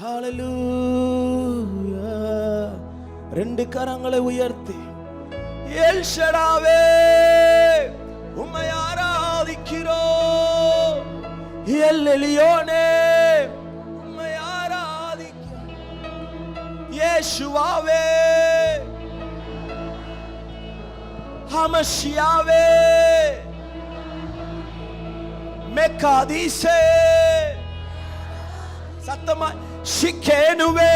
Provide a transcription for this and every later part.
ஹல்லேலூயா. ரெண்டு கரங்களை உயர்த்தி எல் ஷடாவே உம்மை ஆராதிக்கிறோம். எல் எலியோனே உம்மை ஆராதிக்கிறோம். இயேசுவாவே ஹமஷியாவே மெக்காதீசே சத்தமா ஷிக்கேனுவே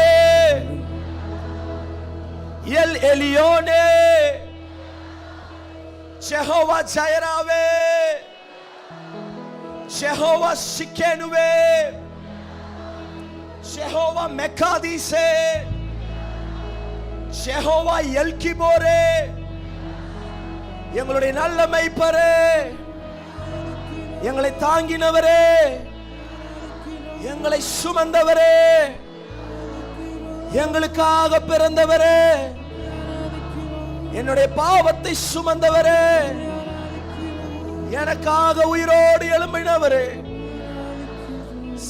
எல் எலியோனே யெகோவா ஜைராவே யெகோவா ஷிக்கேனுவே யெகோவா மெக்காதீசே யெகோவா எல்கிபோரே எங்களுடைய நல்ல மேய்ப்பரே, எங்களை தாங்கினவரே, எங்களை சுமந்தவரே, எங்களுக்காக பிறந்தவரே, என்னுடைய பாவத்தை சுமந்தவரே, எனக்காக உயிரோடு எழும்பினவரே,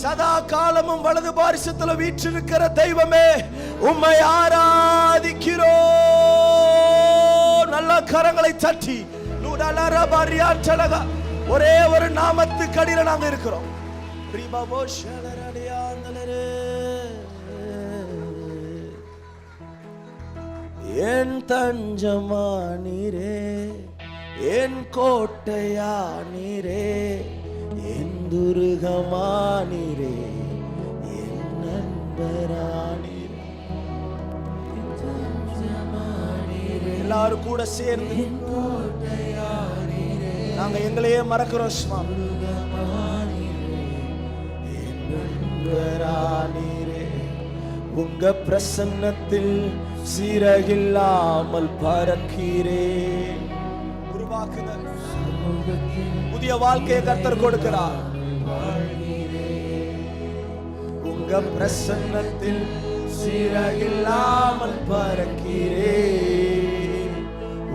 சதா காலமும் வலது பாரிசத்தில் வீற்றிருக்கிற தெய்வமே, உம்மை ஆராதிக்கிறோம். நல்ல கரங்களை தட்டி ஒரே ஒரு நாமத்துக்கு அடியில நாங்க இருக்கிறோம். என் தஞ்சமானீரே, என் கோட்டையானீரே, என் துருகமானீரே, என் நண்பரானீரே. எல்லாரும் கூட சேர்ந்து நாங்க எங்களையே மறக்கிறோம். சுவாமி உங்க பிரசன்னத்தில் சிறகில்லாமல் பறக்கிறே. உருவாக்குதல் புதிய வாழ்க்கையை கர்த்தர் கொடுக்கிறார். உங்க பிரசன்னத்தில் சிறகில்லாமல் பறக்கிறே,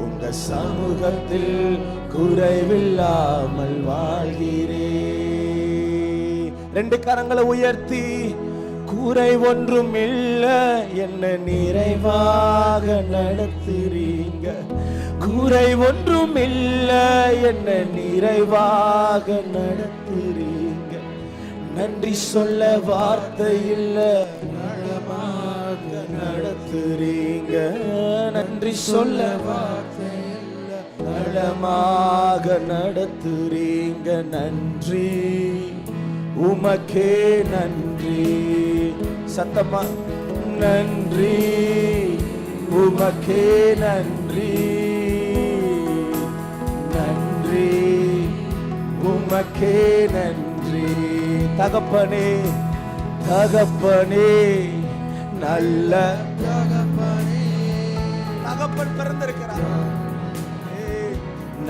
உங்க சமூகத்தில் குறைவில்லாமல் வாழ்கிறே. ரெண்டு கரங்களை உயர்த்தி குறை ஒன்றும் இல்ல என்ன நிறைவாக நடத்துறீங்க, குறை ஒன்றும் இல்ல என்ன நிறைவாக நடத்துறீங்க. நன்றி சொல்ல வார்த்தை இல்ல, நலமாக நடத்துறீங்க. நன்றி சொல்ல வார்த்தை இல்ல, நலமாக நடத்துறீங்க. நன்றி உமக்கே நன்றி. சத்தமா நன்றி உமக்கே நன்றி, நன்றி உமக்கே நன்றி. தகப்பனே தகப்பனே நல்ல தகப்பனே, தகப்பன் பிறந்திருக்கிறார்.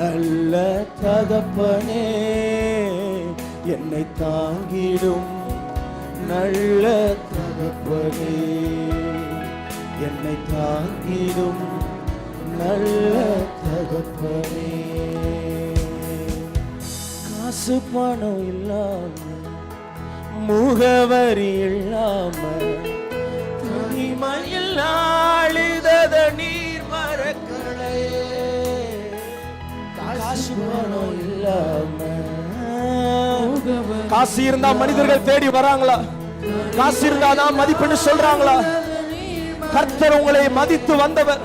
நல்ல தகப்பனே என்னை தாங்கிடும் நல்ல தகப்பனே, என்னை தாங்கிடும் நல்ல தகப்பனே. காசு பணம் இல்லாம, முகவரி இல்லாம, தனிமையில் ஆளுதத நீர் மரக்களையே. காசு பணம் இல்லாம, காசு இருந்தா மனிதர்கள் தேடி வராங்களா? காசு இருந்தா தான் மதிப்புன்னு சொல்றாங்களா? கர்த்தர் உங்களை மதித்து வந்தவர்.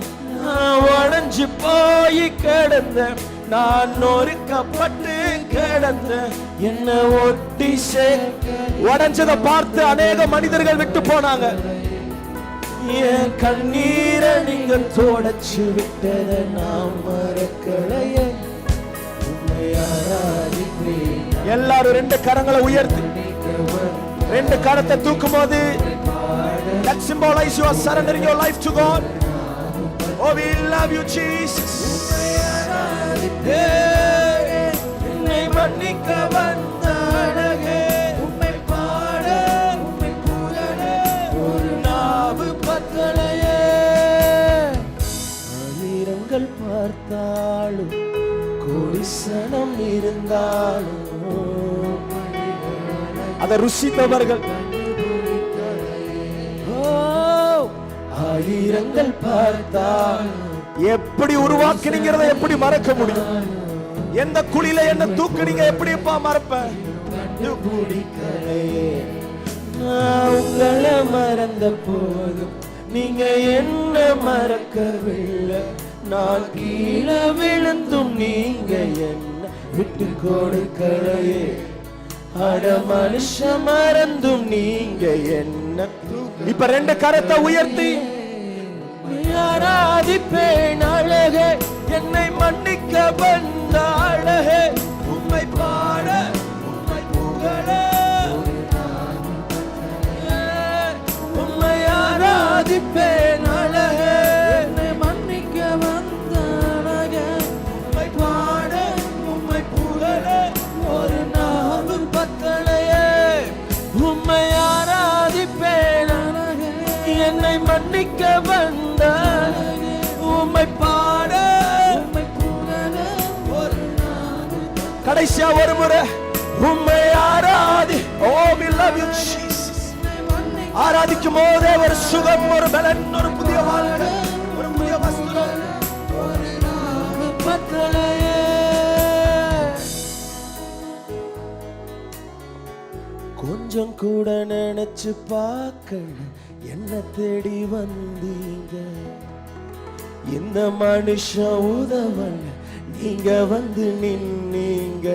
உடைஞ்சு போய் கிடந்த, நான் நொறுக்கப்பட்டு கிடந்த, என்ன ஒட்டி உடைஞ்சதை பார்த்து அநேக மனிதர்கள் விட்டு போனாங்க. என் கண்ணீரை நீங்க தொடச்சு விட்டத நாம் மறக்கலையே. எல்லாரும் ரெண்டு கரங்களை உயர்த்தி ரெண்டு கரத்தை தூக்கும் போது that symbolize you are surrendering your life to God. Oh, we love you Jesus. என்னை மன்னிக்க வந்த அழகே, உம்மை பாட உம்மை புகழ ஒரு நாவு பத்தலையே. ஆயிரங்கள் பார்த்தாலும் கோடிசனம் இருந்தாலும் அதை ருசித்தவர்கள். ஆயிரங்கள் பார்த்தால் எப்படி உருவாக்குனீங்கிறத எப்படி மறக்க முடியும்? எந்த குழியில என்ன தூக்குனீங்க எப்படிப்பா மறப்பேன்? உங்களை மறந்த போதும் நீங்க என்ன மறக்கவில்லை. நான் கீழே விழுந்தும் நீங்க என்ன விட்டு கொடுக்கலையே. அட மனுஷ மறந்தும் நீங்க என்ன. இப்ப ரெண்டு கரத்தை உயர்த்தி ஆராதிப்பேன் அழகே, என்னை மன்னிக்க வந்த அழகே. உம்மை பாட உம்மை புகழ உம்மை ஆராதிப்பேன் அழகே, என்னை மன்னிக்க வந்த அழகே. உம்மை பாட உம்மை புகழ ஒரு நாவும் பத்தலையே. உம்மை ஆராதிப்பேன் அழகே, என்னை மன்னிக்க வந்த அழகே. உம்மை பாட உம்மை புகழ ஒரு நாவும். கடைசியா ஒரு முறை உம்மை Arathi. Oh, we love you Jesus. ஆராதிக்கும் போதே ஒரு சுகம், ஒரு பலன், ஒரு புதிய வாழ்க்கை, ஒரு புதிய வஸ்திரம். கொஞ்சம் கூட நினைச்சு பார்க்கல என்ன தேடி வந்தீங்க. இந்த மனுஷன் உதவல நீங்க வந்து நின்னீங்க.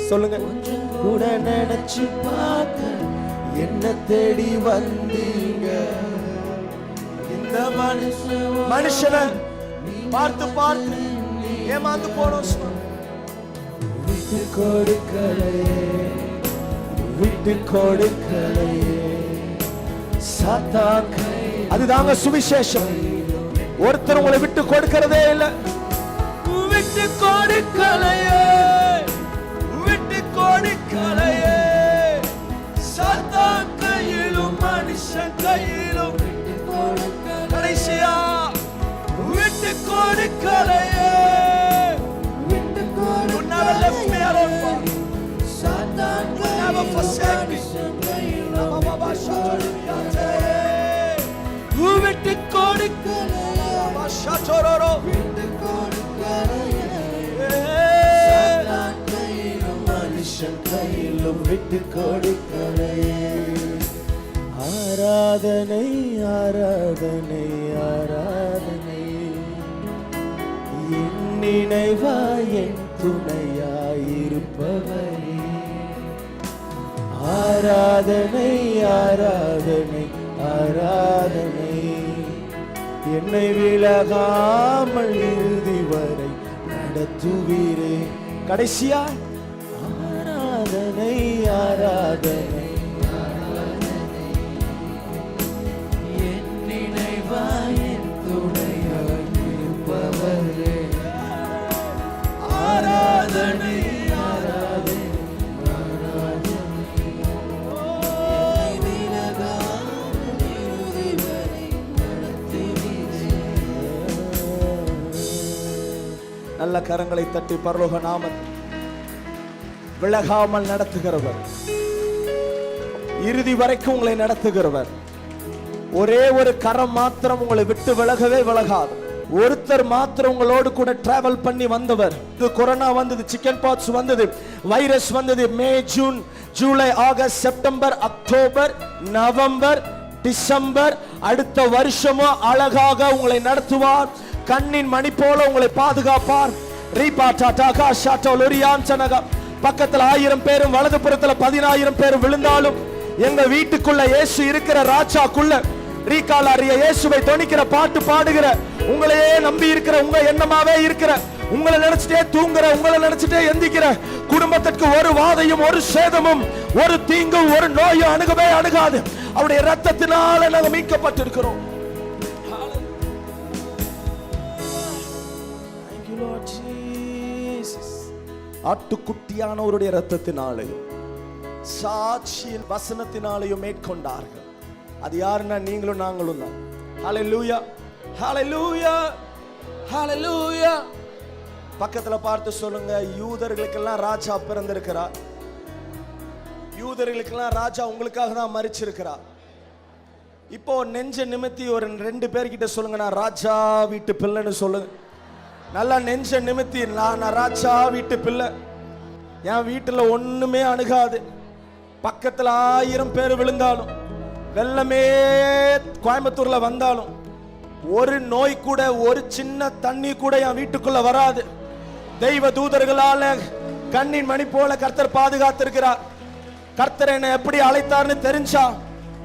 சொல்லுங்க. கொஞ்சம் கூட நினைச்சு பார்க்க என்ன தேடி வந்தீங்க. இந்த மனுஷனை பார்த்து பார்த்து ஏமாந்து போனோம். விட்டு கொடுக்கலையே, விட்டு கொடுக்கலையே சாத்தான். அதுதாங்க சுவிசேஷம். ஒருத்தர் உங்களை விட்டு கொடுக்கிறதே இல்லை. விட்டு கொடுக்கலையே, விட்டு கொடுக்கலையே. சாத்தான் கையிலும் மனுஷன் கையிலும் கடைசியா விட்டு கொடுக்கலையே. விட்டு மனுஷன் கையிலும் விட்டு கொடுக்கலையே. ஆராதனை ஆராதனை ஆராதனை. என் நினைவாய் என் துணையாயிருப்பவரே. ஆராதனை ஆராதனை ஆராதனை. என்னை விலகாமல் இறுதி வரை நடத்துவீரே. கடைசியா ஆராதனை ஆராதனை. என் நினைவாய் என் துணையாயிருப்பவரே. ஆராதனை ஆராதனை ஆராதனை. நல்ல கரங்களை தட்டி பரலோக நாமத்தை விலகாமல் நடத்துகிறவர், இறுதி வரைக்கும் உங்களை நடத்துகிறவர். ஒரே ஒரு கரம் மாத்திரம் உங்களை விட்டு விலகவே விலகாது. ஒருத்தர் மாத்திரம் உங்களோடு கூட டிராவல் பண்ணி வந்தவர். கொரோனா வந்தது, சிக்கன் பாக்ஸ் வந்தது, வைரஸ் வந்தது. May, June, July, August, September, October, November, December. அடுத்த வருஷமும் அழகாக உங்களை நடத்துவார். கண்ணின் மணி போல உங்களை பாதுகாப்பார். பக்கத்தில் 1000 பேரும் வலது புறத்தில் 10000 பேரும் விழுந்தாலும் எங்க வீட்டுக்குள்ள இயேசு இருக்கிற ராஜாக்குள்ள ரீகாலாரிய இயேசுவை தொனிக்கிற பாட்டு பாடுகிற, உங்களையே நம்பி இருக்கிற, உங்க எண்ணமாவே இருக்கிற, உங்களை நினைச்சிட்டே தூங்குற, உங்களை நினைச்சிட்டே எந்திக்கிற குடும்பத்திற்கு ஒரு வாதையும் ஒரு சேதமும் ஒரு தீங்கும் ஒரு நோயும் அணுகவே அணுகாது. அவருடைய இரத்தத்தினால நாங்கள் மீட்கப்பட்டிருக்கிறோம். ஆட்டுக்குட்டியானவருடைய இரத்தத்தினாலையும் சாட்சியின் வசனத்தினாலையும் மேற்கொண்டார்கள். அது யாருன்னா நீங்களும் நாங்களும் தான். ஹல்லேலூயா, ஹல்லேலூயா, ஹல்லேலூயா. பக்கத்துல பார்த்து சொல்லுங்க, யூதர்களுக்கெல்லாம் ராஜா பிறந்திருக்கிறார். யூதர்களுக்கெல்லாம் ராஜா உங்களுக்காக தான் மரிச்சிருக்கிறார். இப்போ நெஞ்ச நிமித்தி ஒரு 2 பேர்கிட்ட சொல்லுங்க, நான் ராஜா வீட்டு பிள்ளைன்னு சொல்லுங்க. நல்லா நெஞ்ச நிமித்தி, நான் ராஜா வீட்டு பிள்ளை. என் வீட்டுல ஒண்ணுமே அணுகாது. பக்கத்துல 1000 பேர் விழுந்தாலும், வெள்ளமே கோயம்புத்தூர்ல வந்தாலும், ஒரு நோய் கூட, ஒரு சின்ன தண்ணி கூட என் வீட்டுக்குள்ள வராது. தெய்வ தூதர்களால கண்ணின் மணி போல கர்த்தர் பாதுகாத்திருக்கிறார். கர்த்தர் என்னை எப்படி அழைத்தார்னு தெரிஞ்சா,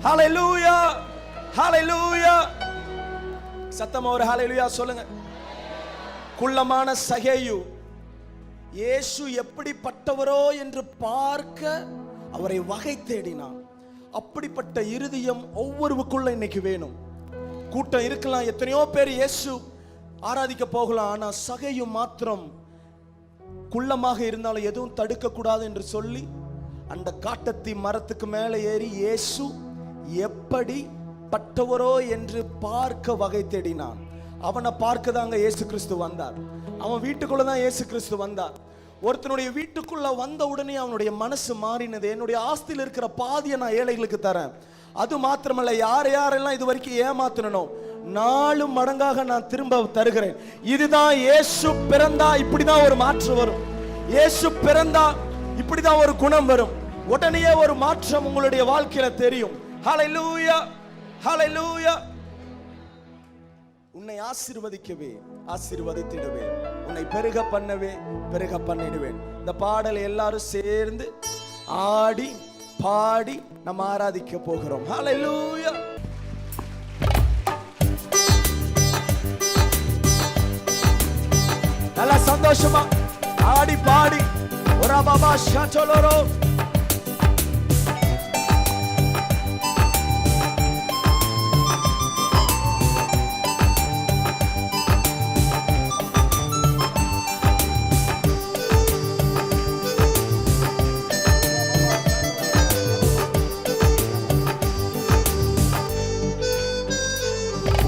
ஹல்லேலூயா ஹல்லேலூயா, சத்தமா ஒரு ஹல்லேலூயா சொல்லுங்க. குள்ளமான சகேயு இயேசு எப்படிப்பட்டவரோ என்று பார்க்க அவரை வகை தேடினான். அப்படிப்பட்ட இருதயம் ஒவ்வொருவருக்குள்ள இன்னைக்கு வேணும். கூட்டம் இருக்கலாம், எத்தனையோ பேர் இயேசு ஆராதிக்க போகலாம், ஆனா சகேயு மாத்திரம் குள்ளமாக இருந்தாலும் எதுவும் தடுக்க கூடாது என்று சொல்லி அந்த காட்டத்தி மரத்துக்கு மேலே ஏறி இயேசு எப்படி பட்டவரோ என்று பார்க்க வகை தேடினான். அவனை பார்க்க தாங்க இயேசு கிறிஸ்து வந்தார். அவன் வீட்டுக்குள்ள தான் இயேசு கிறிஸ்து வந்தார். ஒருத்தனுடைய வீட்டுக்குள்ள வந்த உடனே அவனுடைய மனசு மாறினது. என்னுடைய ஆஸ்தியில் இருக்கிற பாதியை நான் ஏழைகளுக்கு தரேன். அது மாத்திரமல்ல, யாரெல்லாம் இது வரைக்கும் ஏமாத்தனோ 4 மடங்காக நான் திரும்ப தருகிறேன். இதுதான் இயேசு பிறந்தா இப்படிதான் ஒரு மாற்று வரும். இயேசு பிறந்தா இப்படிதான் ஒரு குணம் வரும். உடனே ஒரு மாற்றம் உங்களுடைய வாழ்க்கையில தெரியும். ஹல்லேலூயா ஹல்லேலூயா. உன்னை ஆசீர்வதிக்கவே ஆசீர்வதித்திடுவேன், உன்னை பெருக பண்ணவே பெருக பண்ணிடுவேன். இந்த பாடலை எல்லாரும் சேர்ந்து ஆடி பாடி நம்ம ஆராதிக்க போகிறோம். ஹல்லேலூயா. நல்லா சந்தோஷமா ஆடி பாடி ஒரா பாபா ஷாச்சோலோரோ.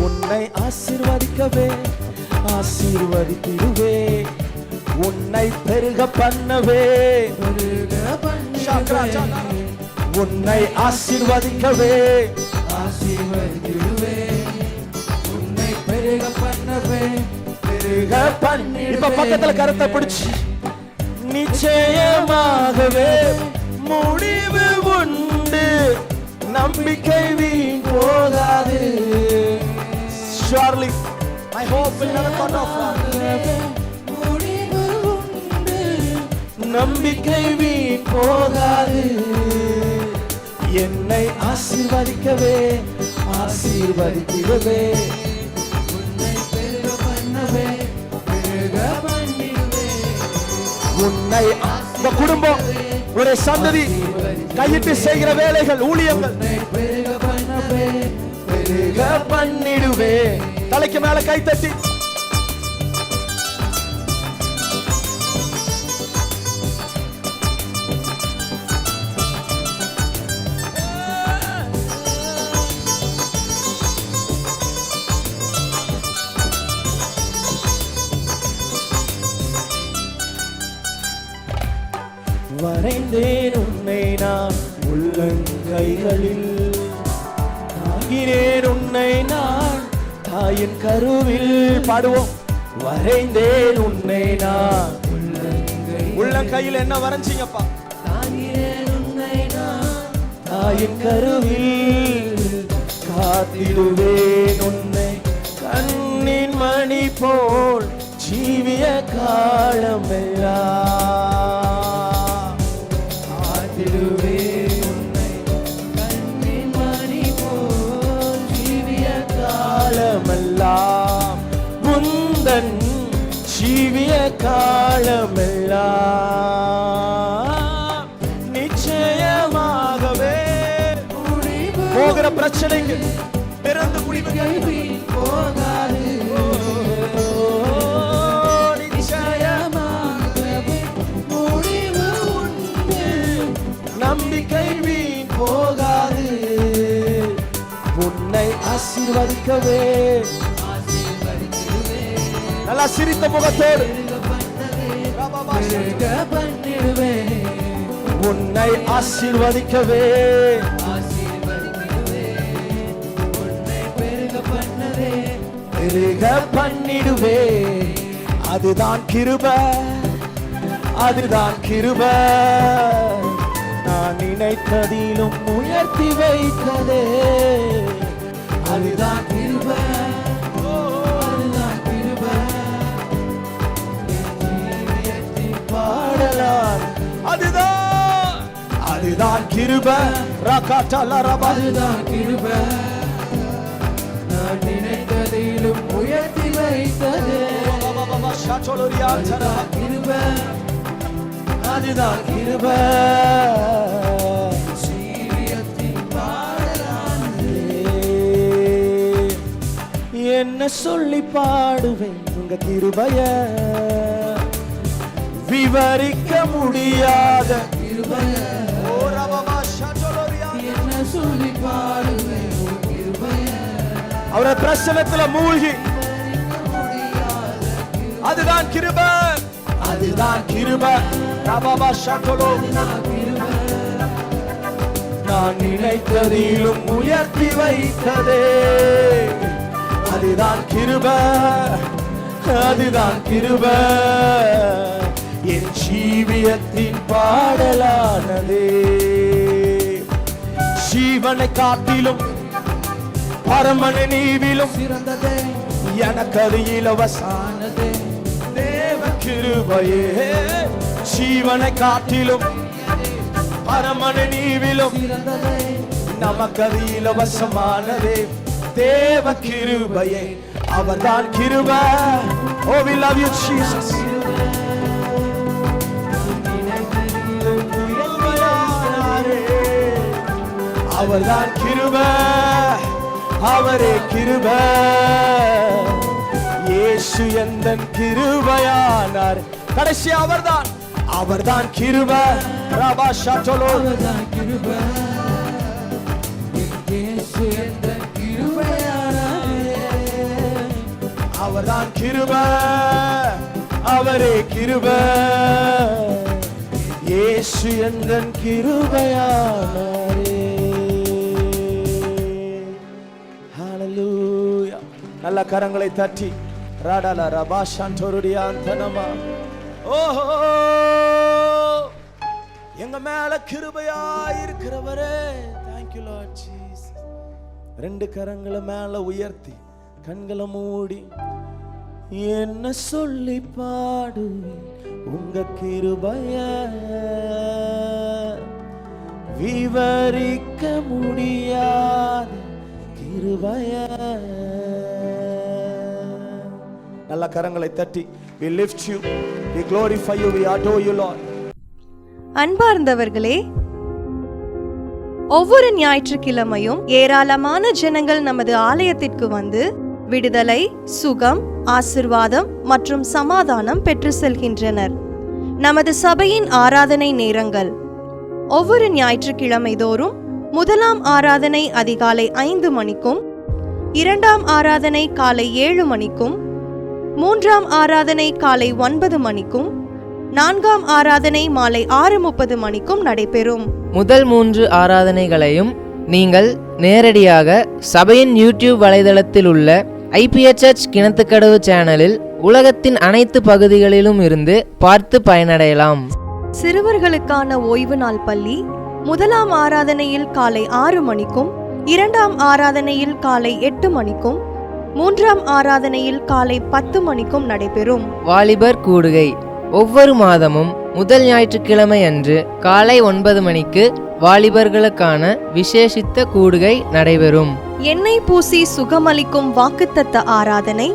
உன்னை ஆசீர்வதிக்கவே ஆசீர்வதித்திடுவே, உன்னை பெருக பண்ணவே உன்னை ஆசீர்வதிக்கவே ஆசீர்வதித்திடுவே, உன்னை பெருக பண்ணவே பெருக பண்ணி. இப்ப பக்கத்துல கருத்தை பிடிச்சு, நிச்சயமாகவே முடிவு உண்டு, நம்பிக்கை வீண் போகாது. Surely my hope will never cut off. முடிவு உண்டு, நம்பிக்கை வீண் போகாது. என்னை ஆசீர்வதிக்கவே ஆசீர்வதித்திடவே, உன்னை பெருக பண்ணவே பெருக பண்ணிடுவே. உன்னை உங்க குடும்பம், ஒரு சந்ததி கையிட்டு செய்கிற வேலைகள், ஊழியங்கள் பெருக பண்ணவே பெருக பண்ணிடுவே. தலைக்கு மேல கை தட்டி வரைந்தேன் உன்னை நான் உள்ளங்கைகளில், தாங்கினேன் உன்னை நான் தாயின் கருவில். பாடுவோம். வரைந்தேன் உன்னை நான் உள்ளங்கையில். என்ன வரைஞ்சீங்கப்பா? தாங்கினேன் உன்னை நான் தாயின் கருவில், காத்திடுவேன் உன்னை கண்ணின் மணி போல் ஜீவிய காலமெல்லாம். காத்திடுவேன் உன்னை கண்ணின் மணி போல் ஜீவிய காலமெல்லாம், உந்தன் ஜீவிய காலமெல்லாம். நிச்சயமாகவே போகிற பிரச்சனைக்கு பிறந்து முடிவு போகாது. நிச்சயமாகவே முடிவு உண்டு, நம்பிக்கை வீண் போகாது. உன்னை ஆசீர்வதிக்கவே நல்லா சிரித்த முகத்தோடு பண்ணிடுவே, உன்னை ஆசீர்வதிக்கவே பெருக பண்ணிடுவே. அதுதான் கிருபை, அதுதான் கிருபை. நான் நினைத்ததிலும் உயர்த்தி வைத்ததே. அதுதான் கிருபை, அதுதான் கிருபை. பாடலாம். அதுதான், அதுதான் கிருபை. ரகாட்டலரபா. அதுதான் கிருபை. நான் நினைத்ததிலும் உயர்த்தி வைத்ததே. கிருபை, அதுதான் கிருபை. என்ன சொல்லி பாடுவேன் உங்க கிருபைய, விவரிக்க முடியாத கிருபைய. என்ன சொல்லி பாடுவேன் உங்க கிருபைய. அவரை பிரசனத்துல மூழ்கி, அதுதான் கிருபை, அதுதான் கிருபை. நான் நினைத்ததிலும் உயர்த்தி வைத்ததே. அதுதான் கிருபை, அதுதான் கிருபை. என் ஜீவியத்தின் பாடலானதே. ஜீவனை காட்டிலும் பரமனை நீவிலும் சிறந்ததே. எனக்கு அது இலவசானதே. தேவ கிருபையே. ஜீவனை காட்டிலும் பரமனை நீவிலும் சிறந்ததே. நமக்கு அது இலவசமானதே. தேவ கிருபையே. அவர்தான் கிருபை. Oh, we love you, Jesus. அவர்தான் கிருபை, அவரே கிருபை. இயேசு எந்தன் கிருபையானார். கடைசி அவர்தான், அவர்தான் கிருபை. ரபா ஷாட்டோலோ. அவர்தான் கிருபை. இயேசு எந்தன் கிருபையானார். அவர்தான் கிருபை, அவரே கிருபை. இயேசு எந்தன் கிருபையானாரே. ஹalleluya. நல்ல கரங்களை தட்டி ராடல ரபா ஷாண்டோருடியாந்தனமா. ஓஹோ, எங்க மேல கிருபையாய் இருக்கிறவரே. Thank you Lord Jesus. ரெண்டு கரங்களை மேல உயர்த்தி கண்களை மூடி என்ன சொல்லி பாடுவேன் உங்க கிருபைய, விவரிக்க முடியாத கிருபைய. நல்ல கரங்களை தட்டி we lift you, we glorify you, we adore you Lord. அன்பார்ந்தவர்களே, ஒவ்வொரு ஞாயிற்றுக்கிழமையும் ஏராளமான ஜனங்கள் நமது ஆலயத்திற்கு வந்து விடுதலை, சுகம், ஆசிர்வாதம் மற்றும் சமாதானம் பெற்று செல்கின்றனர். நமது சபையின் ஆராதனை நேரங்கள்: ஒவ்வொரு ஞாயிற்றுக்கிழமை தோறும் முதலாம் ஆராதனை அதிகாலை 5 மணிக்கும், இரண்டாம் ஆராதனை காலை 7 மணிக்கும், மூன்றாம் ஆராதனை காலை 9 மணிக்கும், நான்காம் ஆராதனை மாலை 6:30 மணிக்கும் நடைபெறும். முதல் 3 ஆராதனைகளையும் நீங்கள் நேரடியாக சபையின் யூடியூப் வலைதளத்தில் உள்ள IPHH கிணத்துக்கடவு சேனலில் உலகத்தின் அனைத்து பகுதிகளிலும் இருந்து பார்த்து பயனடையலாம். சிறுவர்களுக்கான ஓய்வு நாள் பள்ளி முதலாம் ஆராதனையில் காலை 6 மணிக்கும், இரண்டாம் ஆராதனையில் காலை 8 மணிக்கும், மூன்றாம் ஆராதனையில் காலை 10 மணிக்கும் நடைபெறும். வாலிபர் கூடுகை ஒவ்வொரு மாதமும் முதல் ஞாயிற்றுக்கிழமை அன்று காலை 9 மணிக்கு வாலிபர்களுக்கான விசேஷித்த கூடுகை நடைபெறும். எண்ணெய் பூசி சுகமளிக்கும் வாக்குத்தத்த ஆராதனை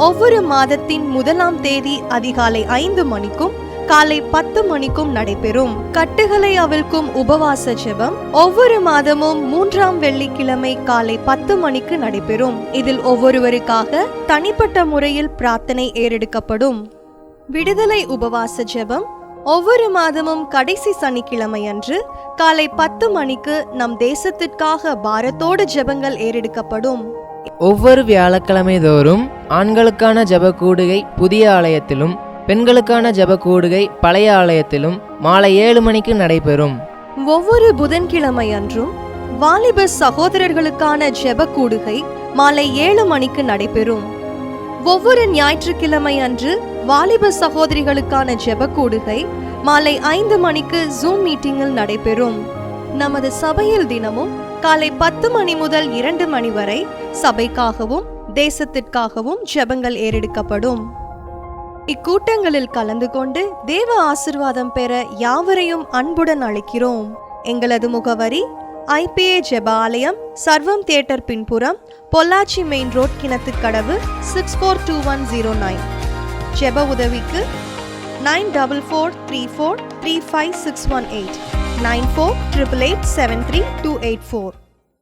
ஒவ்வொரு மாதத்தின் 1ஆம் தேதி அதிகாலை 5 மணிக்கும் காலை 10 மணிக்கும் நடைபெறும். கட்டுகளை அவிழ்க்கும் உபவாச ஜெபம் ஒவ்வொரு மாதமும் 3ஆம் வெள்ளிக்கிழமை காலை 10 மணிக்கு நடைபெறும். இதில் ஒவ்வொருவருக்காக தனிப்பட்ட முறையில் பிரார்த்தனை ஏறெடுக்கப்படும். விடுதலை உபவாச ஜெபம் ஒவ்வொரு மாதமும் கடைசி சனிக்கிழமை அன்று காலை 10 மணிக்கு நம் தேசத்திற்காக பாரத்தோடு ஜெபங்கள் ஏறெடுக்கப்படும். ஒவ்வொரு வியாழக்கிழமை தோறும் ஆண்களுக்கான ஜெப கூடுகை புதிய ஆலயத்திலும், பெண்களுக்கான ஜெப கூடுகை பழைய ஆலயத்திலும் மாலை 7 மணிக்கு நடைபெறும். ஒவ்வொரு புதன்கிழமை அன்றும் வாலிப சகோதரர்களுக்கான ஜெப கூடுகை மாலை 7 மணிக்கு நடைபெறும். ஒவ்வொரு ஞாயிற்றுக்கிழமை அன்று வாலிப சகோதரிகளுக்கான ஜெப கூடுகை மாலை 5 மணிக்கு ஜூம் மீட்டிங்கில் நடைபெறும். நமது சபையில் தினமும் காலை 10 மணி முதல் 2 மணி வரை சபைக்காகவும் தேசத்திற்காகவும் ஜெபங்கள் ஏறெடுக்கப்படும். இக்கூட்டங்களில் கலந்து கொண்டு தேவ ஆசீர்வாதம் பெற யாவரையும் அன்புடன் அழைக்கிறோம். எங்களது முகவரி IPA ஜெப ஆலயம், சர்வம் தியேட்டர் பின்புறம், பொள்ளாச்சி மெயின் ரோட், கிணத்துக்கடவு 642109. ஜெப உதவிக்கு 9443435618 9488873284.